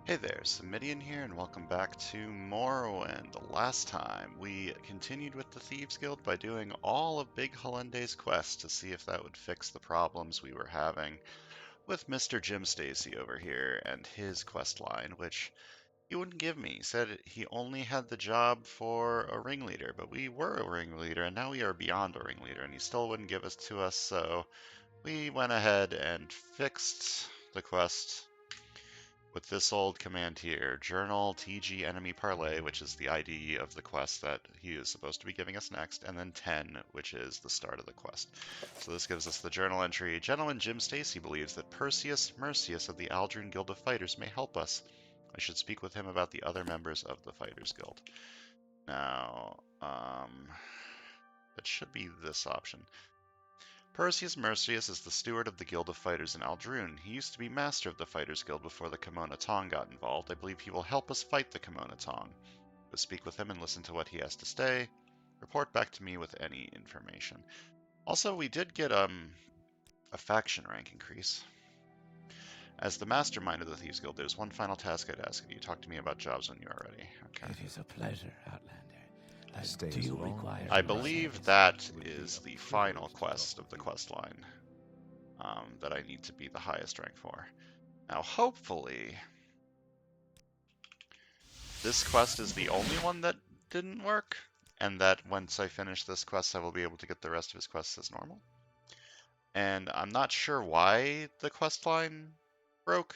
Hey there, Samitian here, and welcome back to Morrowind. Last time, we continued with the Thieves Guild by doing all of Big Halende's quest to see if that would fix the problems we were having with Mr. Jim Stacy over here and his quest line, which he wouldn't give me. He said he only had the job for a ringleader, but we were a ringleader, and now we are beyond a ringleader, and he still wouldn't give us to us, so we went ahead and fixed the quest with this old command here, journal TG enemy parlay, which is the ID of the quest that he is supposed to be giving us next, and then 10, which is the start of the quest. So this gives us the journal entry. Gentleman Jim Stacy believes that Perseus Mercius of the Aldrune Guild of Fighters may help us. I should speak with him about the other members of the Fighters Guild. Now, it should be this option. Perseus Mercius is the steward of the Guild of Fighters in Aldrune. He used to be master of the Fighters Guild before the Kimona Tong got involved. I believe he will help us fight the Kimona Tong. Go speak with him and listen to what he has to say. Report back to me with any information. Also, we did get a faction rank increase. As the mastermind of the Thieves Guild, there's one final task I'd ask of you. Talk to me about jobs when you are ready. Okay. It is a pleasure, Outlander. Stay Do as you long require? I as believe service that would be is a the final privilege to quest help of the you. quest line that I need to be the highest rank for. Now, hopefully, this quest is the only one that didn't work, and that once I finish this quest, I will be able to get the rest of his quests as normal. And I'm not sure why the quest line broke.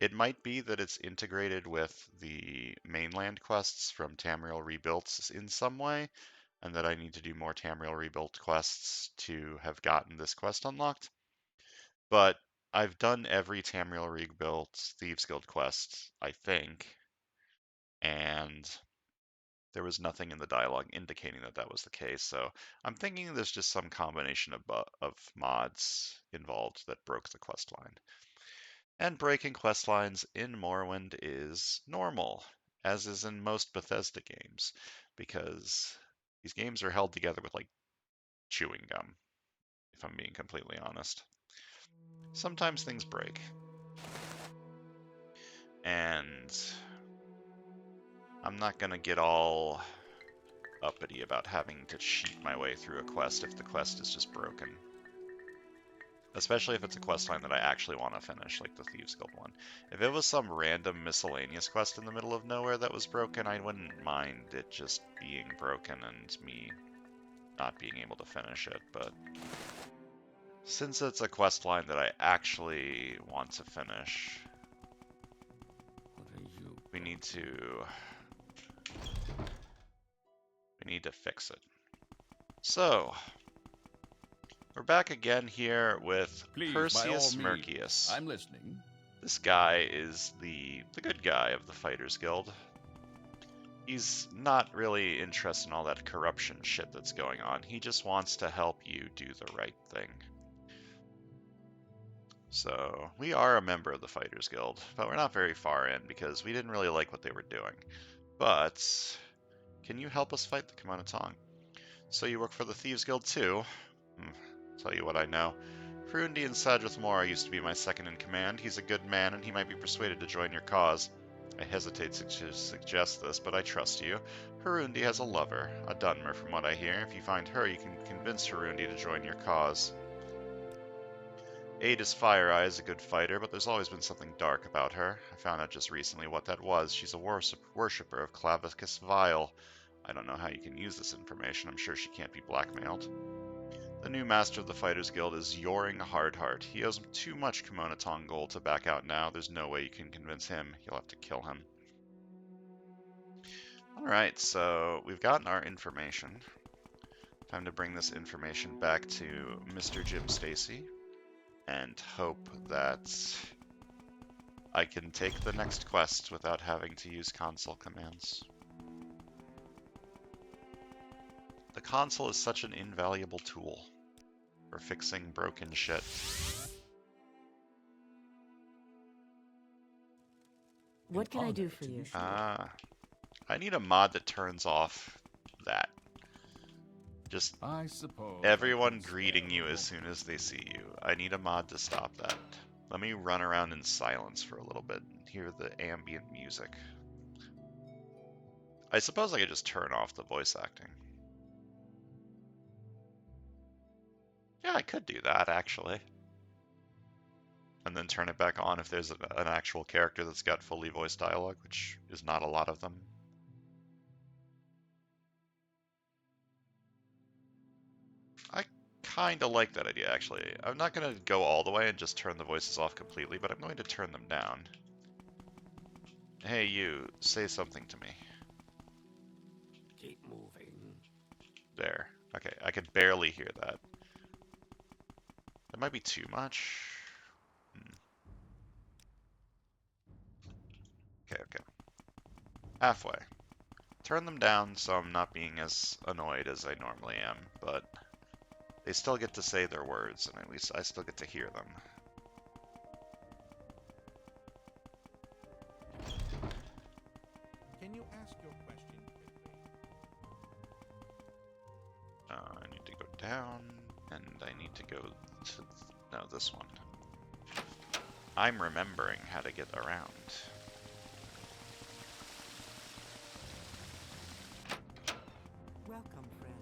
It might be that it's integrated with the mainland quests from Tamriel Rebuilt in some way, and that I need to do more Tamriel Rebuilt quests to have gotten this quest unlocked. But I've done every Tamriel Rebuilt Thieves Guild quest, I think, and there was nothing in the dialogue indicating that that was the case. So I'm thinking there's just some combination of mods involved that broke the quest line. And breaking quest lines in Morrowind is normal, as is in most Bethesda games, because these games are held together with like chewing gum, if I'm being completely honest. Sometimes things break. And I'm not going to get all uppity about having to cheat my way through a quest if the quest is just broken. Especially if it's a quest line that I actually want to finish, like the Thieves Guild one. If it was some random miscellaneous quest in the middle of nowhere that was broken, I wouldn't mind it just being broken and me not being able to finish it, but since it's a quest line that I actually want to finish, we need to fix it. So, we're back again here with Perseus Mercius. I'm listening. This guy is the good guy of the Fighters Guild. He's not really interested in all that corruption shit that's going on. He just wants to help you do the right thing. So, we are a member of the Fighters Guild, but we're not very far in because we didn't really like what they were doing. But, can you help us fight the Kimona Tong? So you work for the Thieves Guild too? Tell you what I know. Frundi and Sadrith Mora used to be my second in command. He's a good man, and he might be persuaded to join your cause. I hesitate to suggest this, but I trust you. Harundi has a lover, a Dunmer from what I hear. If you find her, you can convince Harundi to join your cause. Ada's Fire Eye is a good fighter, but there's always been something dark about her. I found out just recently what that was. She's a worshipper of Clavicus Vile. I don't know how you can use this information. I'm sure she can't be blackmailed. The new master of the Fighters Guild is Yoring Hardheart. He owes him too much Kimona Tong gold to back out now. There's no way you can convince him. You'll have to kill him. Alright, so we've gotten our information. Time to bring this information back to Mr. Jim Stacy and hope that I can take the next quest without having to use console commands. The console is such an invaluable tool for fixing broken shit. What can I do for you? I need a mod that turns off that. Just I suppose everyone greeting you as soon as they see you. I need a mod to stop that. Let me run around in silence for a little bit and hear the ambient music. I suppose I could just turn off the voice acting. Yeah, I could do that, actually. And then turn it back on if there's an actual character that's got fully voiced dialogue, which is not a lot of them. I kind of like that idea, actually. I'm not going to go all the way and just turn the voices off completely, but I'm going to turn them down. Hey, you, say something to me. Keep moving. There. Okay, I could barely hear that. That might be too much. Okay, okay. Halfway. Turn them down so I'm not being as annoyed as I normally am, but they still get to say their words, and at least I still get to hear them. Can you ask your question quickly? I need to go down, and I need to go to... no, this one. I'm remembering how to get around. Welcome, friend.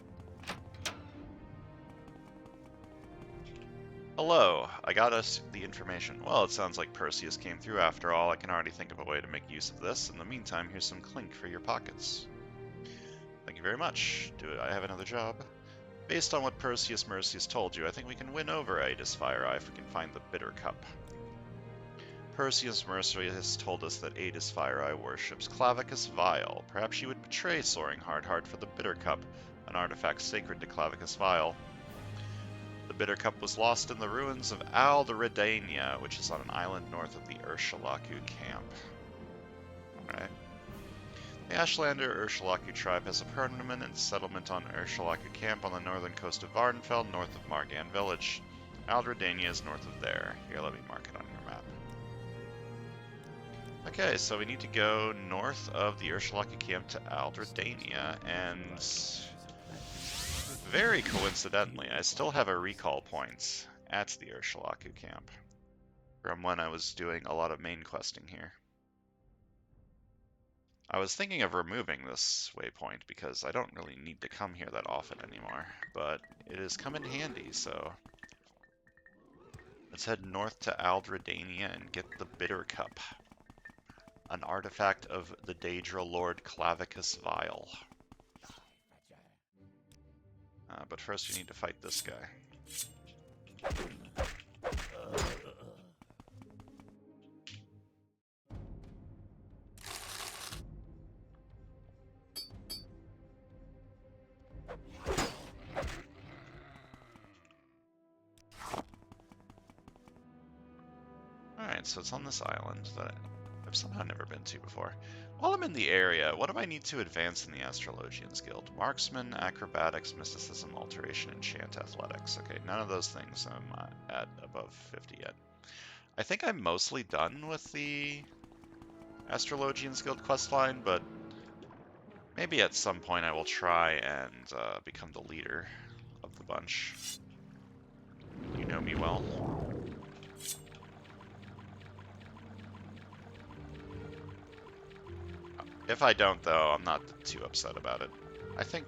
Hello, I got us the information. Well, it sounds like Perseus came through after all. I can already think of a way to make use of this. In the meantime, here's some clink for your pockets. Thank you very much. Do I have another job? Based on what Perseus Mercius told you, I think we can win over Aetus Fire-Eye if we can find the Bitter Cup. Perseus Mercius told us that Aetus Fire-Eye worships Clavicus Vile. Perhaps she would betray Soaring Hardheart for the Bitter Cup, an artifact sacred to Clavicus Vile. The Bitter Cup was lost in the ruins of Aldredania, which is on an island north of the Urshalaku camp. Alright. The Ashlander Urshalaku tribe has a permanent settlement on Urshalaku camp on the northern coast of Vardenfell, north of Margan village. Aldredania is north of there. Here, let me mark it on your map. Okay, so we need to go north of the Urshalaku camp to Aldredania, and very coincidentally, I still have a recall point at the Urshalaku camp from when I was doing a lot of main questing here. I was thinking of removing this waypoint because I don't really need to come here that often anymore, but it has come in handy, so let's head north to Aldredania and get the Bitter Cup, an artifact of the Daedra Lord Clavicus Vile. But first we need to fight this guy. Alright, so it's on this island that I've somehow never been to before. While I'm in the area, what do I need to advance in the Astrologians Guild? Marksman, Acrobatics, Mysticism, Alteration, Enchant, Athletics. Okay, none of those things I'm at above 50 yet. I think I'm mostly done with the Astrologians Guild questline, but maybe at some point I will try and become the leader of the bunch. You know me well. If I don't, though, I'm not too upset about it. I think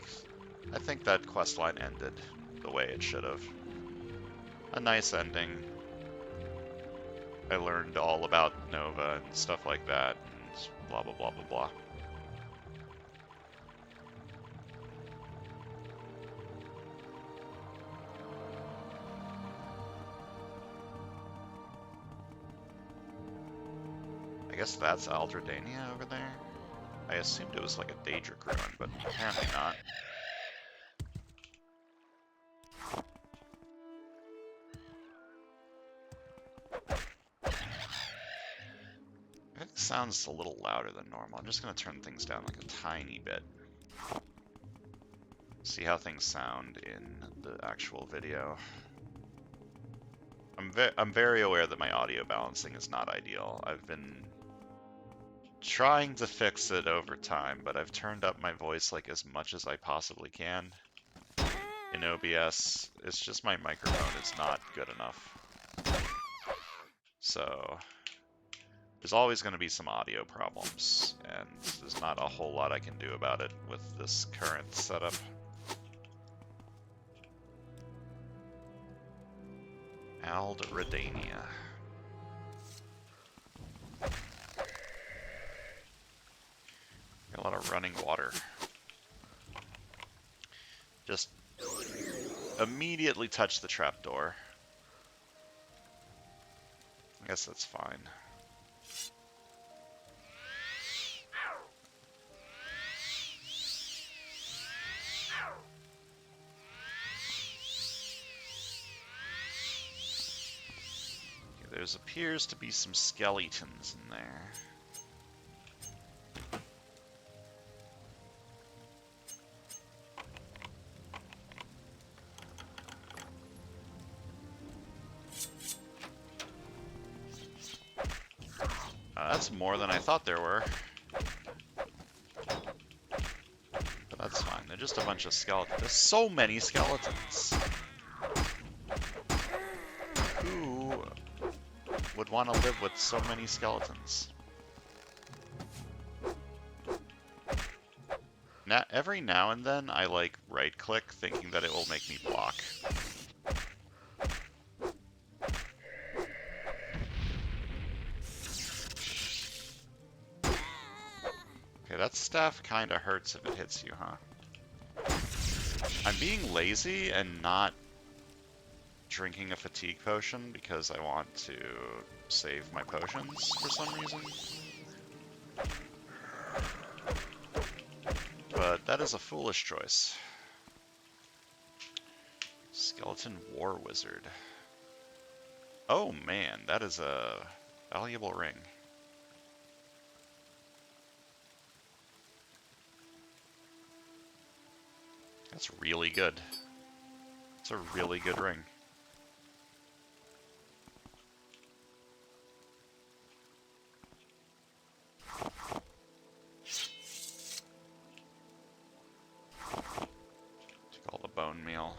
that questline ended the way it should have. A nice ending. I learned all about Nova and stuff like that, and blah blah blah blah blah. I guess that's Aldredania over there. I assumed it was like a Daedric ruin, but apparently not. It sounds a little louder than normal. I'm just going to turn things down like a tiny bit. See how things sound in the actual video. I'm very aware that my audio balancing is not ideal. I've been trying to fix it over time, but I've turned up my voice like as much as I possibly can in OBS. It's just my microphone is not good enough. So there's always going to be some audio problems, and there's not a whole lot I can do about it with this current setup. Aldredania. Got a lot of running water. Just immediately touch the trapdoor. I guess that's fine. Okay, there appears to be some skeletons in there. That's more than I thought there were. But that's fine. They're just a bunch of skeletons. There's so many skeletons. Who would want to live with so many skeletons? Now, every now and then, I like right-click, thinking that it will make me block. Okay, that staff kind of hurts if it hits you, huh? I'm being lazy and not drinking a fatigue potion because I want to save my potions for some reason. But that is a foolish choice. Skeleton War Wizard. Oh man, that is a valuable ring. That's really good. It's a really good ring. Took all the bone meal.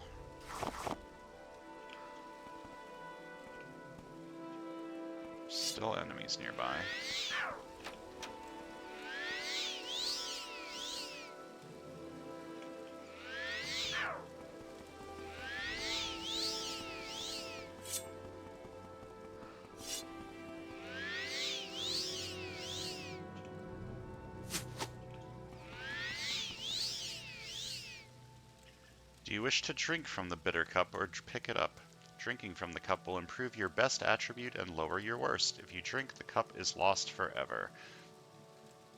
Still enemies nearby. Do you wish to drink from the bitter cup or pick it up? Drinking from the cup will improve your best attribute and lower your worst. If you drink, the cup is lost forever.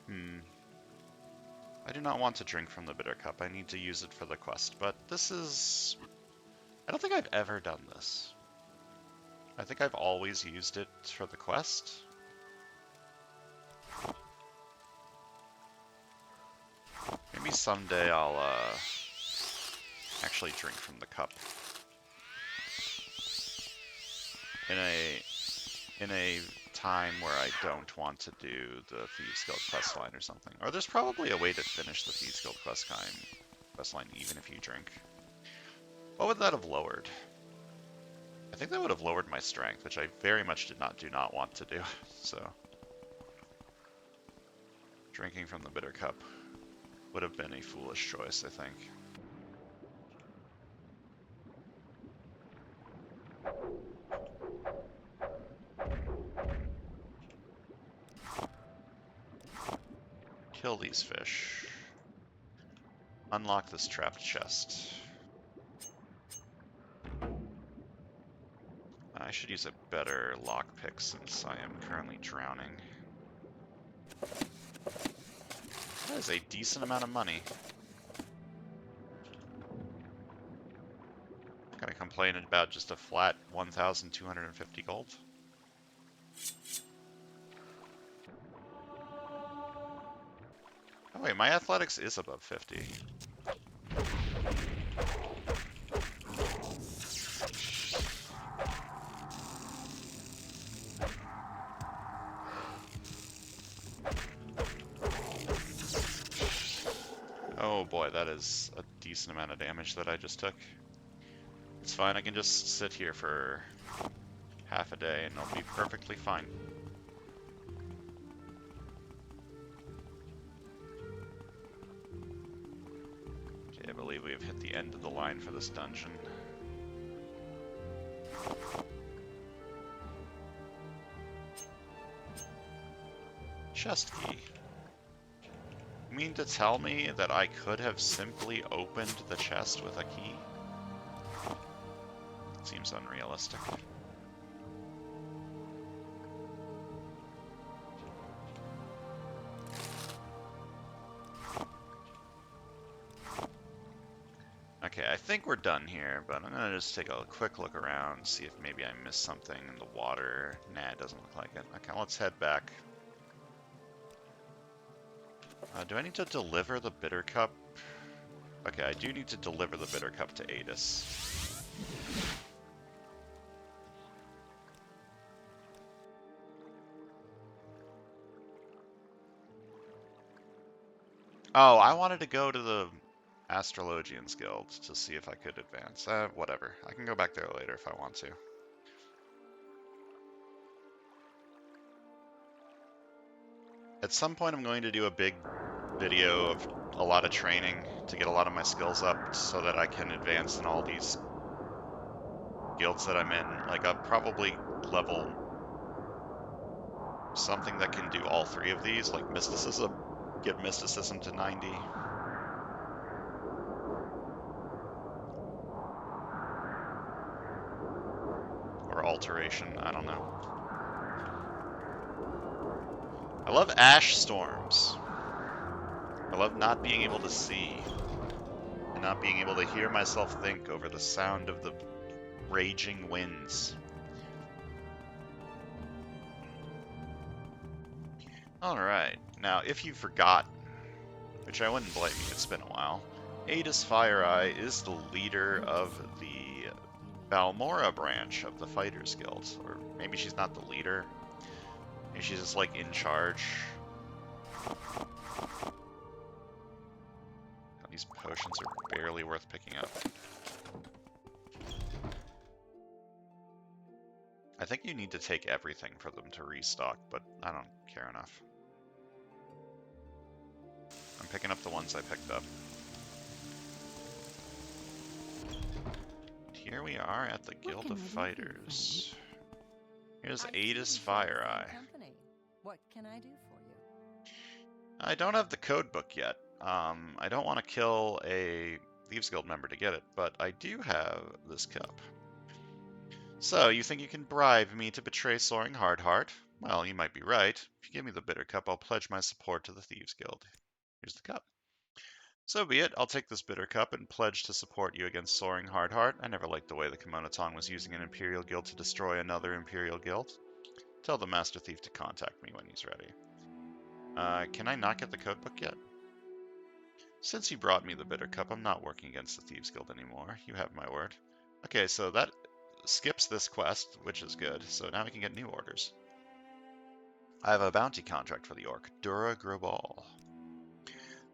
I do not want to drink from the bitter cup. I need to use it for the quest. But this is... I don't think I've ever done this. I think I've always used it for the quest. Maybe someday I'll actually drink from the cup. In a time where I don't want to do the Thieves Guild questline or something. Or there's probably a way to finish the Thieves Guild questline even if you drink. What would that have lowered? I think that would have lowered my strength, which I very much do not want to do. So drinking from the bitter cup would have been a foolish choice, I think. Kill these fish. Unlock this trapped chest. I should use a better lockpick since I am currently drowning. That is a decent amount of money. Gonna complain about just a flat 1,250 gold. Oh wait, my athletics is above 50. Oh boy, that is a decent amount of damage that I just took. It's fine, I can just sit here for half a day and it'll be perfectly fine. Okay, I believe we have hit the end of the line for this dungeon. Chest key. You mean to tell me that I could have simply opened the chest with a key? Seems unrealistic. Okay, I think we're done here, but I'm gonna just take a quick look around, see if maybe I missed something in the water. Nah, it doesn't look like it. Okay, let's head back. Do I need to deliver the bitter cup? Okay, I do need to deliver the bitter cup to Adis. Oh, I wanted to go to the Astrologians Guild to see if I could advance. Whatever. I can go back there later if I want to. At some point I'm going to do a big video of a lot of training to get a lot of my skills up so that I can advance in all these guilds that I'm in. Like, I'll probably level something that can do all three of these, like Mysticism, get Mysticism to 90. Or Alteration, I don't know. I love ash storms. I love not being able to see, and not being able to hear myself think over the sound of the raging winds. Alright, now if you forgot, which I wouldn't blame you, it's been a while, Adis FireEye is the leader of the Balmora branch of the Fighters Guild. Or maybe she's not the leader. Maybe she's just like in charge. These potions are barely worth picking up. I think you need to take everything for them to restock, but I don't care enough. I'm picking up the ones I picked up. Here we are at the Guild of Fighters. Here's Adis FireEye. What can I do for you? I don't have the code book yet. I don't want to kill a Thieves Guild member to get it, but I do have this cup. So, you think you can bribe me to betray Soaring Hardheart? Well, you might be right. If you give me the bitter cup, I'll pledge my support to the Thieves Guild. Here's the cup. So be it. I'll take this bitter cup and pledge to support you against Soaring Hardheart. I never liked the way the Kimono Tong was using an Imperial Guild to destroy another Imperial Guild. Tell the Master Thief to contact me when he's ready. Can I not get the code book yet? Since you brought me the bitter cup, I'm not working against the Thieves Guild anymore. You have my word. Okay, so that skips this quest, which is good. So now we can get new orders. I have a bounty contract for the orc, Dura Grobal.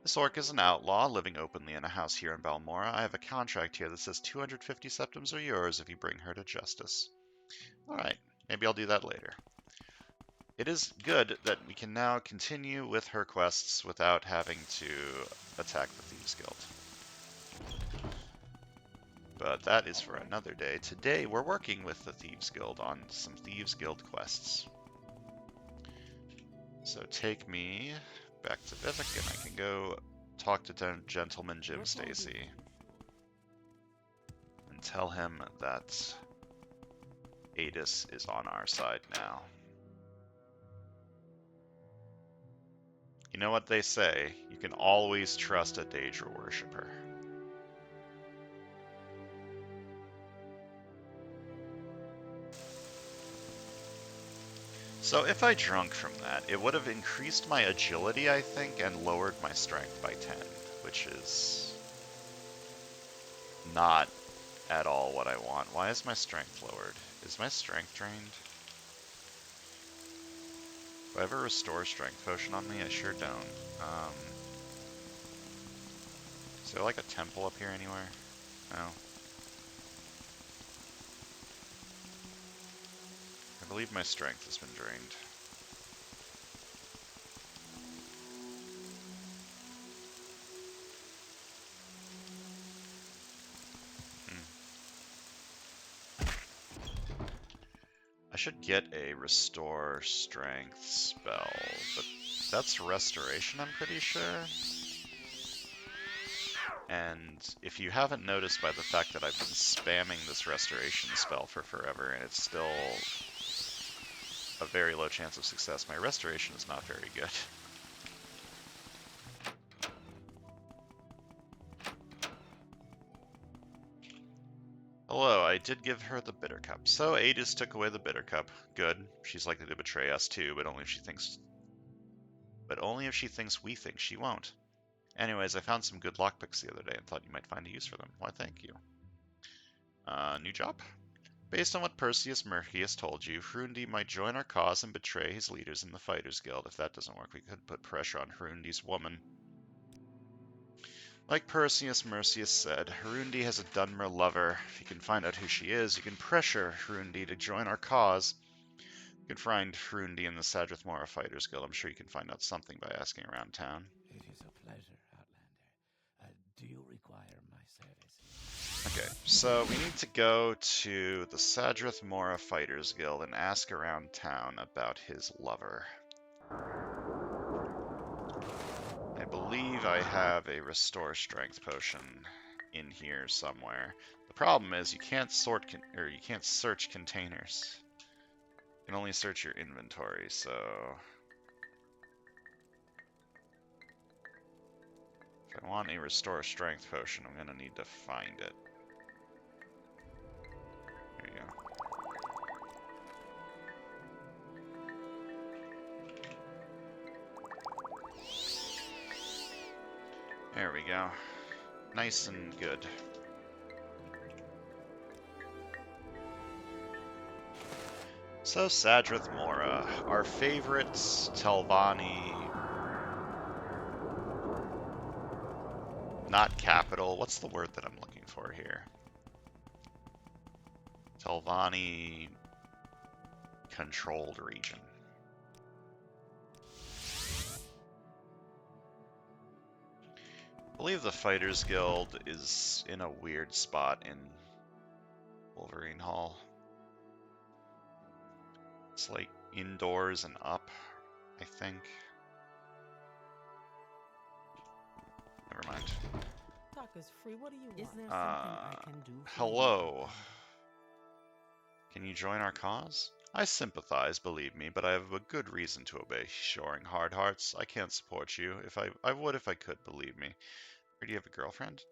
This orc is an outlaw, living openly in a house here in Balmora. I have a contract here that says 250 septims are yours if you bring her to justice. Alright, maybe I'll do that later. It is good that we can now continue with her quests without having to attack the Thieves Guild. But that is for another day. Today we're working with the Thieves Guild on some Thieves Guild quests. So take me back to Vivek and I can go talk to Gentleman Jim Stacy and tell him that Adis is on our side now. You know what they say, you can always trust a Daedra worshipper. So if I drunk from that, it would have increased my agility, I think, and lowered my strength by 10, which is not at all what I want. Why is my strength lowered? Is my strength drained? Do I ever restore strength potion on me? I sure don't. Is there like a temple up here anywhere? No. I believe my strength has been drained. I should get a restore strength spell, but that's restoration, I'm pretty sure. And if you haven't noticed by the fact that I've been spamming this restoration spell for forever and it's still a very low chance of success, my restoration is not very good. Hello, I did give her the bitter cup. So Aegis took away the bitter cup. Good. She's likely to betray us too, but only if she thinks we think she won't. Anyways, I found some good lockpicks the other day and thought you might find a use for them. Why, thank you. New job? Based on what Perseus Mercius told you, Hrundi might join our cause and betray his leaders in the Fighters Guild. If that doesn't work, we could put pressure on Hrundi's woman. Like Perseus Mercius said, Hrundi has a Dunmer lover. If you can find out who she is, you can pressure Hrundi to join our cause. You can find Hrundi in the Sadrith Mora Fighters Guild. I'm sure you can find out something by asking around town. It is a pleasure, Outlander. Do you require my service? Okay, so we need to go to the Sadrith Mora Fighters Guild and ask around town about his lover. I believe I have a restore strength potion in here somewhere. The problem is you can't you can't search containers. You can only search your inventory, so if I want a restore strength potion, I'm gonna need to find it. There you go. There we go. Nice and good. So, Sadrith Mora, our favorite Telvanni... Not capital, what's the word that I'm looking for here? Telvanni... controlled region. I believe the Fighters Guild is in a weird spot in Wolverine Hall. It's like indoors and up, I think. Never mind. Talk is free. What do you want? Is there something I can do for Hello. Can you join our cause? I sympathize, believe me, but I have a good reason to obey Shoring Hard Hearts. I can't support you. I would if I could, believe me. Or do you have a girlfriend?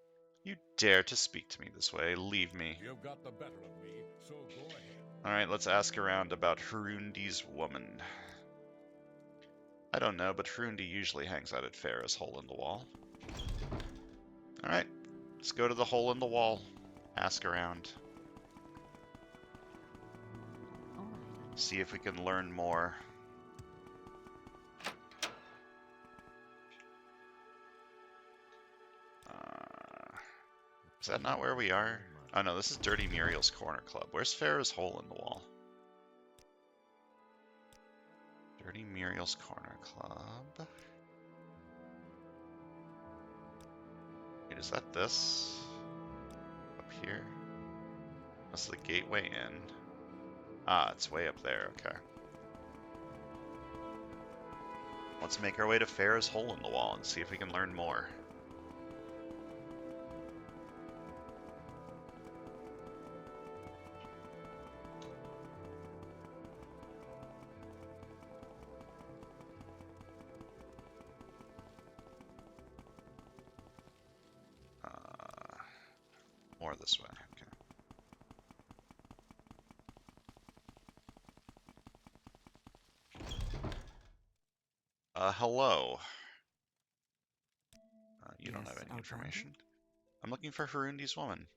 You dare to speak to me this way. Leave me. You've got the better of me, so go ahead. Alright, let's ask around about Hrundi's woman. I don't know, but Hrundi usually hangs out at Farah's Hole in the Wall. Alright, let's go to the Hole in the Wall. Ask around. See if we can learn more. Is that not where we are? Oh no, this is Dirty Muriel's Corner Club. Where's Farah's Hole in the Wall? Dirty Muriel's Corner Club. Wait, is that this? Up here? That's the gateway in. Ah, it's way up there, okay. Let's make our way to Farah's Hole in the Wall and see if we can learn more. More this way, okay. Hello. You don't have any information. I'm looking for Hrundi's woman.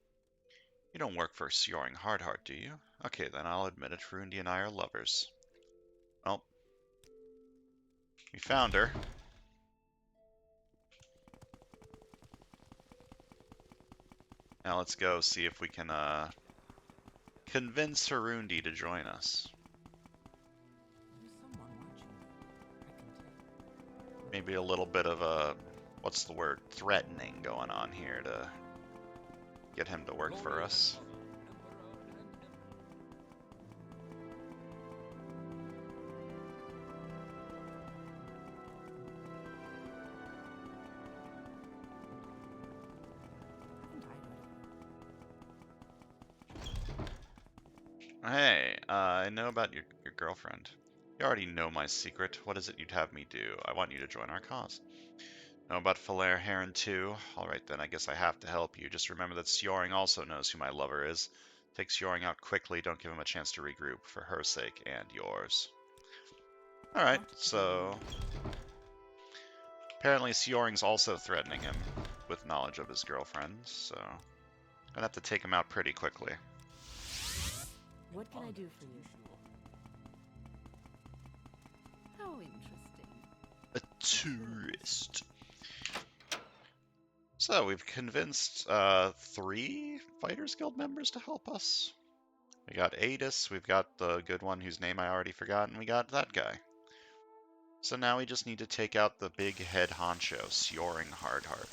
You don't work for Shoring Hardheart, do you? Okay, then I'll admit it. Hrundi and I are lovers. Well, we found her. Now let's go see if we can convince Hrundi to join us. maybe a little bit of a, what's the word, threatening going on here to get him to work for us. Hey, I know about your girlfriend. You already know my secret. What is it you'd have me do? I want you to join our cause. Know about Falair Heron too? Alright then, I guess I have to help you. Just remember that Sjoring also knows who my lover is. Take Sjoring out quickly, don't give him a chance to regroup, for her sake and yours. Alright, so... apparently Sjoring's also threatening him with knowledge of his girlfriend, so... I'd have to take him out pretty quickly. What can I do for you? How interesting. A tourist. So we've convinced 3 Fighters Guild members to help us. We got Adis, we've got the good one whose name I already forgot, and we got that guy. So now we just need to take out the big head honcho, Sjoring Hardheart.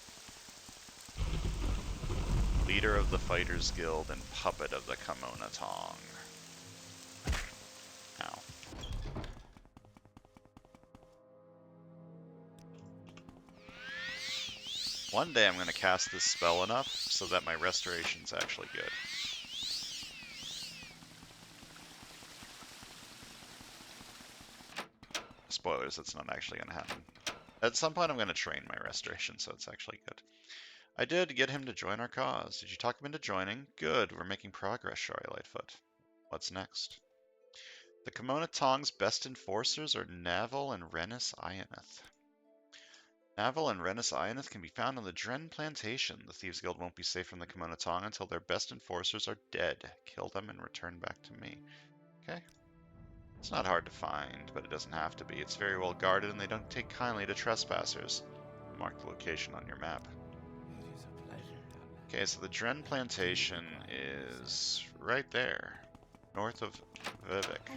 Leader of the Fighters Guild and puppet of the Kimona Tong. Ow. One day I'm going to cast this spell enough so that my restoration's actually good. Spoilers, it's not actually going to happen. At some point I'm going to train my restoration so it's actually good. I did get him to join our cause. Did you talk him into joining? Good, we're making progress, Shari Lightfoot. What's next? The Kimona Tong's best enforcers are Naval and Rennis Ioneth. Naval and Rennis Ioneth can be found on the Dren Plantation. The Thieves Guild won't be safe from the Kimona Tong until their best enforcers are dead. Kill them and return back to me. Okay. It's not hard to find, but it doesn't have to be. It's very well guarded and they don't take kindly to trespassers. Mark the location on your map. It is a pleasure, Outlander. Okay, so the Dren Plantation is right there, north of Vivek.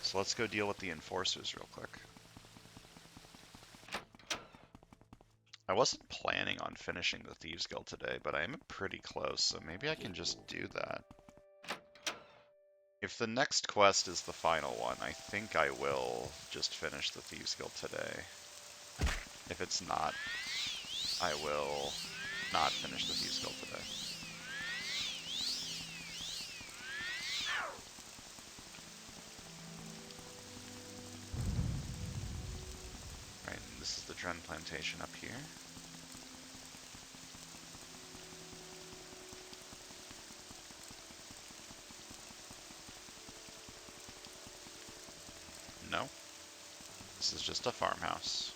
So let's go deal with the enforcers real quick. I wasn't planning on finishing the Thieves Guild today, but I am pretty close, so maybe I can just do that. If the next quest is the final one, I think I will just finish the Thieves Guild today. If it's not, I will not finish the Thieves Guild today. Right, and this is the Dren Plantation up here. No. This is just a farmhouse.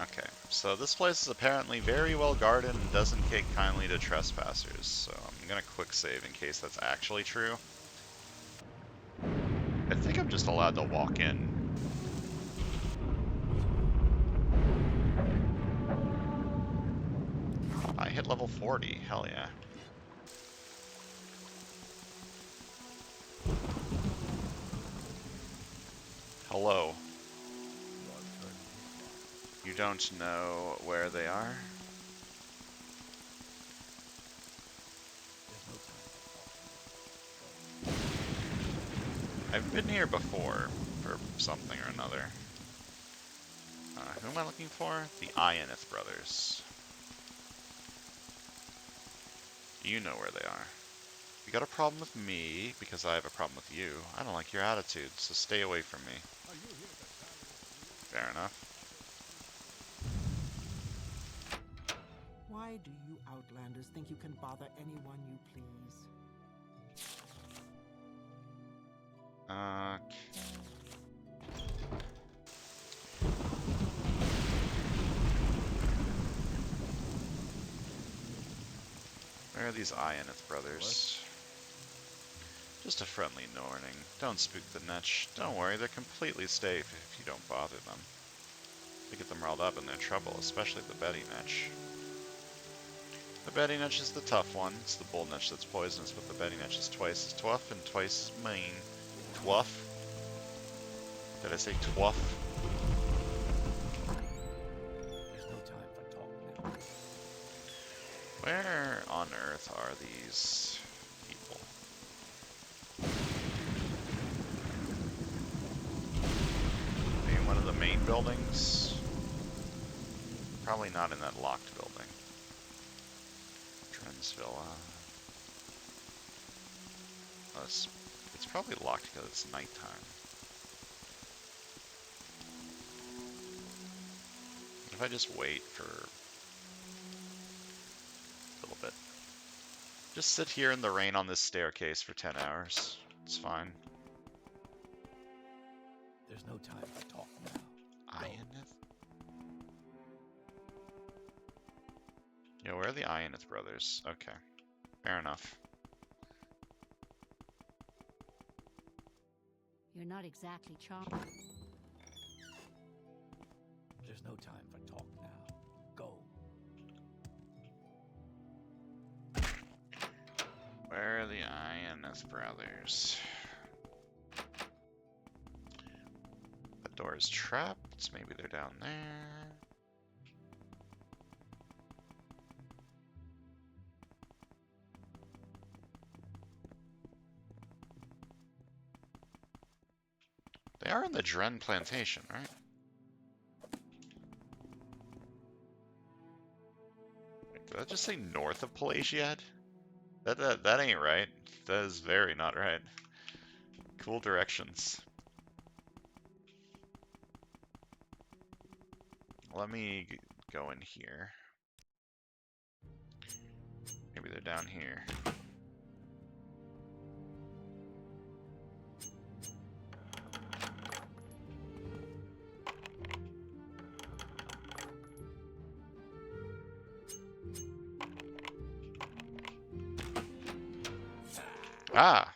Okay, so this place is apparently very well guarded and doesn't take kindly to trespassers, so I'm gonna quick save in case that's actually true. I think I'm just allowed to walk in. I hit level 40, hell yeah. Hello. You don't know where they are? I've been here before, for something or another. Who am I looking for? The Ioneth brothers. You know where they are. You got a problem with me, because I have a problem with you. I don't like your attitude, so stay away from me. Fair enough. Why do you Outlanders think you can bother anyone you please? Where are these Ioneth brothers? Just a friendly warning. Don't spook the Netch. Don't worry, they're completely safe if you don't bother them. They get them riled up and they're trouble, especially the Betty Netch. The Betty Netch is the tough one. It's the Bull Netch that's poisonous, but the Betty Netch is twice as tough and twice as mean. Twuff? Did I say twuff? There's no time for talk now. Where on earth are these people? Maybe one of the main buildings? Probably not in that locked building. Trent's Villa. Oh, it's probably locked because it's nighttime. What if I just wait for a little bit? Just sit here in the rain on this staircase for 10 hours. It's fine. There's no time for talk now. Ionith? Yeah, where are the Ionith brothers? Okay. Fair enough. You're not exactly charming. There's no time for talk now. Go. Where are the Ionith brothers? That door is trapped. Maybe they're down there. They are in the Dren plantation, right? Wait, did I just say north of Pelagiad? That ain't right. That is very not right. Cool directions. Let me go in here. Maybe they're down here. Ah!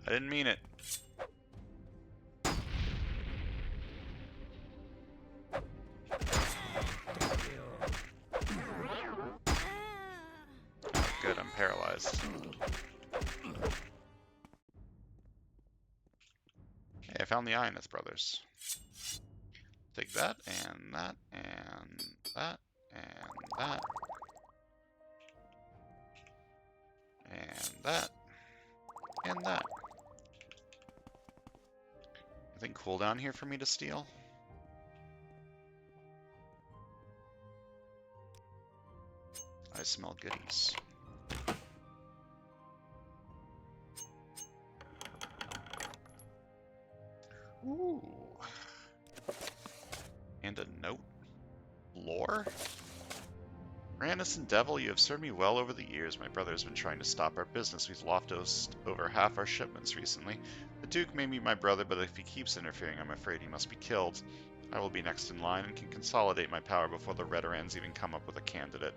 I didn't mean it. Oh, good, I'm paralyzed. Hey, I found the Ionith brothers. Take that, and that, and that, and that. And that. And that. Anything cool down here for me to steal? I smell goodies. Ooh. And a note. Lore? Randus and Devil, you have served me well over the years. My brother has been trying to stop our business. We've lost over half our shipments recently. The Duke may be my brother, but if he keeps interfering, I'm afraid he must be killed. I will be next in line and can consolidate my power before the Redorands even come up with a candidate.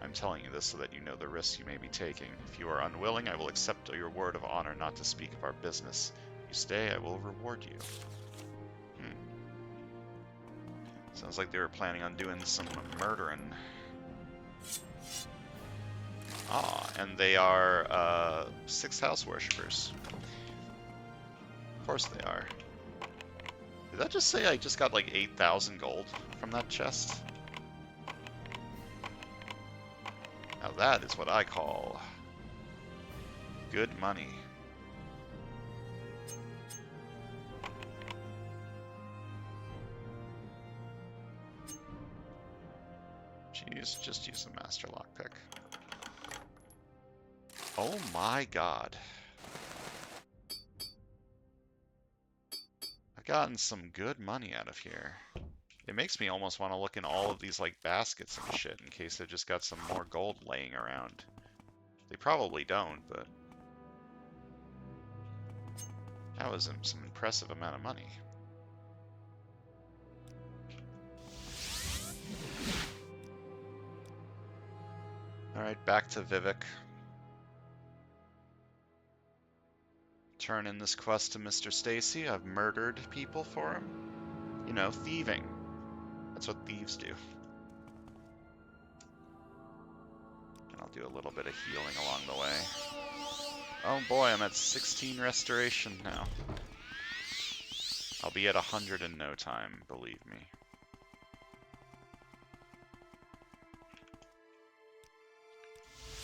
I'm telling you this so that you know the risks you may be taking. If you are unwilling, I will accept your word of honor not to speak of our business. If you stay, I will reward you. Sounds like they were planning on doing some murdering. Ah, and they are, Sixth House worshippers. Of course they are. Did that just say I just got like 8,000 gold from that chest? Now that is what I call good money. Jeez, just use the master lockpick. Oh my god. I've gotten some good money out of here. It makes me almost want to look in all of these like baskets and shit in case they've just got some more gold laying around. They probably don't, but that was some impressive amount of money. Alright, back to Vivek. turn in this quest to Mr. Stacy. I've murdered people for him. You know, thieving. That's what thieves do. And I'll do a little bit of healing along the way. Oh boy, I'm at 16 restoration now. I'll be at 100 in no time, believe me.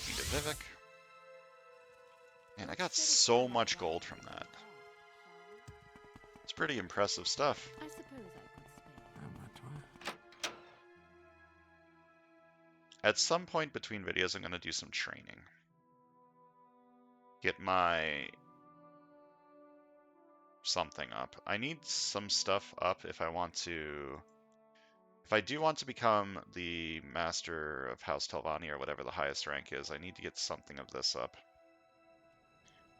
Need a Vivek. Man, I got so much gold from that. It's pretty impressive stuff. I suppose I could spare. At some point between videos, I'm going to do some training. Get my something up. I need some stuff up if I want to... If I do want to become the Master of House Telvanni, or whatever the highest rank is, I need to get something of this up.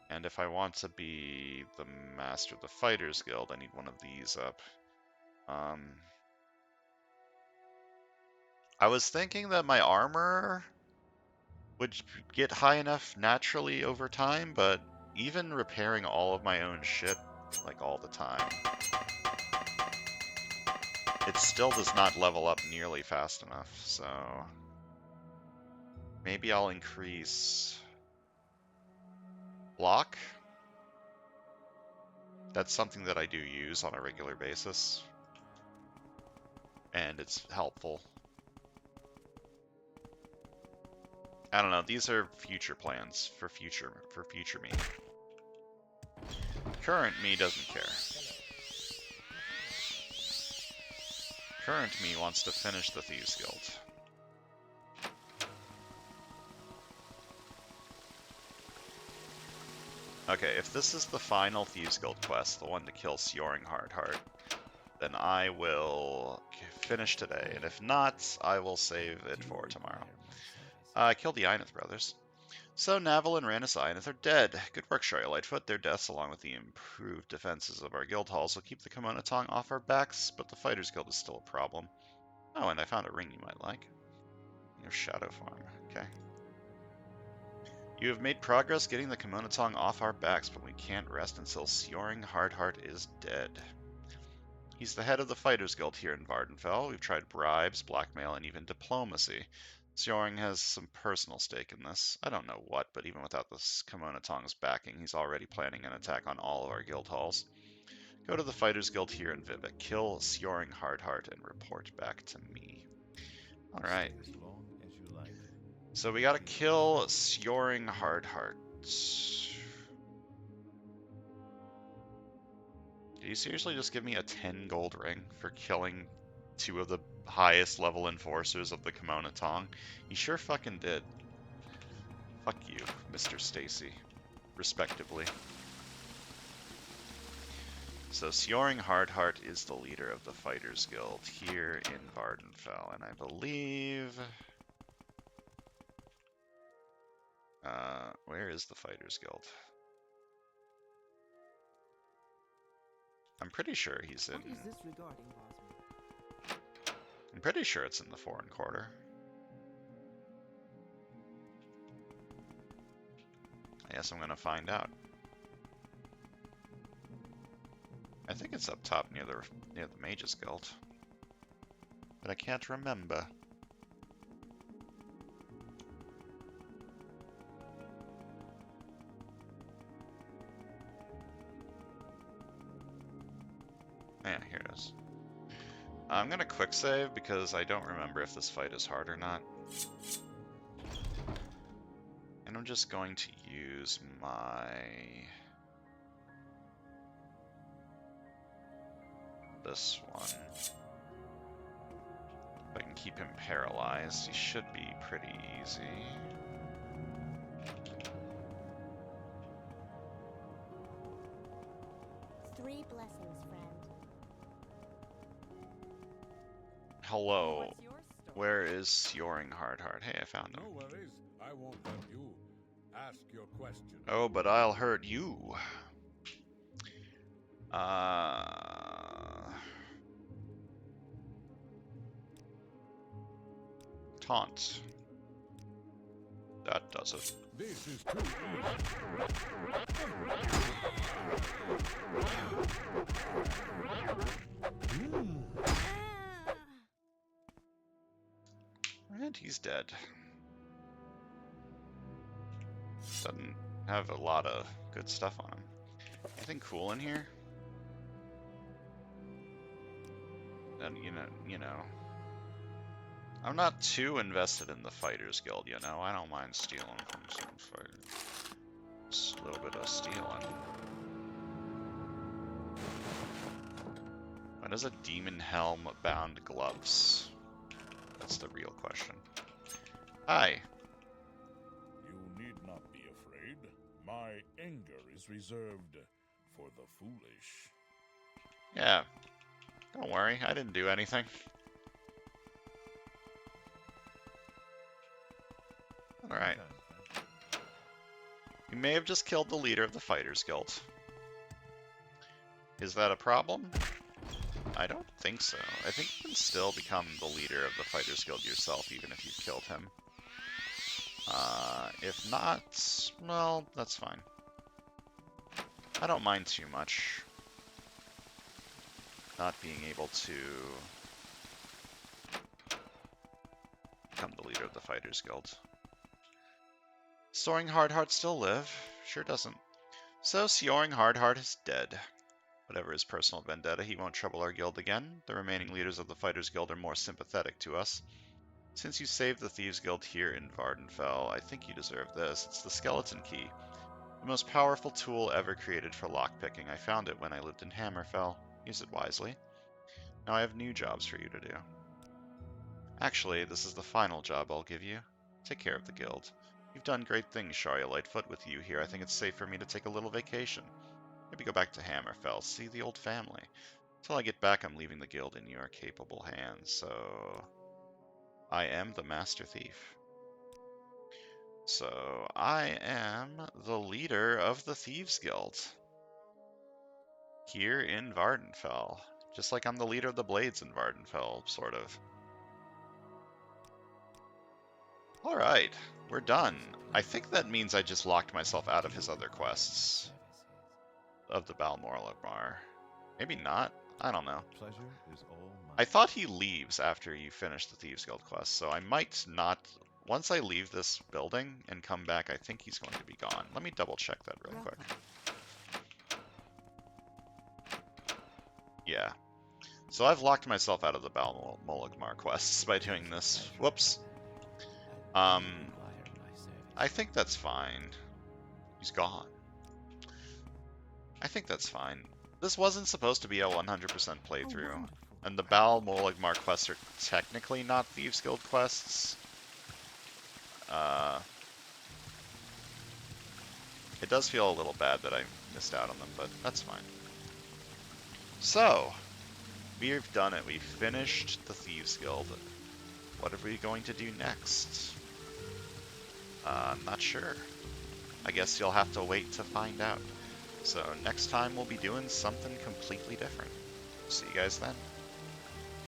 And if I want to be the Master of the Fighters Guild, I need one of these up. I was thinking that my armor would get high enough naturally over time, but even repairing all of my own shit, like all the time, it still does not level up nearly fast enough, so maybe I'll increase block. That's something that I do use on a regular basis, and it's helpful. I don't know, these are future plans for future me. Current me doesn't care. Current me wants to finish the Thieves Guild. Okay, if this is the final Thieves Guild quest, the one to kill Sjoring Hardheart, then I will finish today, and if not, I will save it for tomorrow. I killed the Einith brothers. So Naval and Rhaenys Einith are dead. Good work, Sharia Lightfoot. Their deaths, along with the improved defenses of our guild halls, will keep the Kimono Tong off our backs, but the Fighters Guild is still a problem. Oh, and I found a ring you might like. Your Shadow Farm. Okay. You have made progress getting the Kimono Tong off our backs, but we can't rest until Sjoring Hardheart is dead. He's the head of the Fighters Guild here in Vardenfell. We've tried bribes, blackmail, and even diplomacy. Sjoring has some personal stake in this. I don't know what, but even without this Kimono Tong's backing, he's already planning an attack on all of our guild halls. Go to the Fighters Guild here in Vivek, kill Sjoring Hardheart, and report back to me. Alright. So we gotta kill Sjoring Hardheart. Did you seriously just give me a 10 gold ring for killing 2 of the highest level enforcers of the Kimono Tong? He sure fucking did. Fuck you, Mr. Stacy. Respectively. So Sjoring Hardheart is the leader of the Fighters Guild here in Vardenfell, and I believe... where is the Fighters Guild? I'm pretty sure he's in... What is this regarding, Bosman? I'm pretty sure it's in the Foreign Quarter. I guess I'm gonna find out. I think it's up top near the Mages Guild, but I can't remember. Yeah, here it is. I'm gonna quick save because I don't remember if this fight is hard or not. And I'm just going to use my... this one. If I can keep him paralyzed, he should be pretty easy. Three blessings, friend. Hello. Where is Sjoring Hardheart? Hey, I found him. No worries. I won't hurt you. Ask your question. Oh, but I'll hurt you. Taunt. That does it. This is too easy. And he's dead. Doesn't have a lot of good stuff on him. Anything cool in here? And you know, I'm not too invested in the Fighters Guild. You know, I don't mind stealing from some fighters. Just a little bit of stealing. What is a demon helm bound gloves? That's the real question. Hi. You need not be afraid. My anger is reserved for the foolish. Yeah. Don't worry, I didn't do anything. Alright. You may have just killed the leader of the Fighters Guild. Is that a problem? I don't think so. I think you can still become the leader of the Fighters Guild yourself, even if you've killed him. If not, well, that's fine. I don't mind too much not being able to become the leader of the Fighters Guild. Soaring Hardheart still live? Sure doesn't. So Soaring Hardheart is dead. Whatever his personal vendetta, he won't trouble our guild again. The remaining leaders of the Fighters Guild are more sympathetic to us. Since you saved the Thieves Guild here in Vardenfell, I think you deserve this. It's the Skeleton Key. The most powerful tool ever created for lockpicking. I found it when I lived in Hammerfell. Use it wisely. Now I have new jobs for you to do. Actually, this is the final job I'll give you. Take care of the guild. You've done great things, Sharia Lightfoot. With you here, I think it's safe for me to take a little vacation. Maybe go back to Hammerfell, see the old family. Until I get back, I'm leaving the guild in your capable hands, so... I am the Master Thief. So, I am the leader of the Thieves Guild. Here in Vardenfell. Just like I'm the leader of the Blades in Vardenfell, sort of. Alright, we're done. I think that means I just locked myself out of his other quests. Of the Balmoral. Maybe not. I don't know. Pleasure is all mine. I thought he leaves after you finish the Thieves Guild quest, so I might not... Once I leave this building and come back, I think he's going to be gone. Let me double check that real quick. Yeah. So I've locked myself out of the Balmoral quests by doing this. Whoops. I think that's fine. He's gone. I think that's fine. This wasn't supposed to be a 100% playthrough, and the Balmoral quests are technically not Thieves Guild quests. It does feel a little bad that I missed out on them, but that's fine. So, we've done it. We've finished the Thieves Guild. What are we going to do next? I'm not sure. I guess you'll have to wait to find out. So next time we'll be doing something completely different. See you guys then.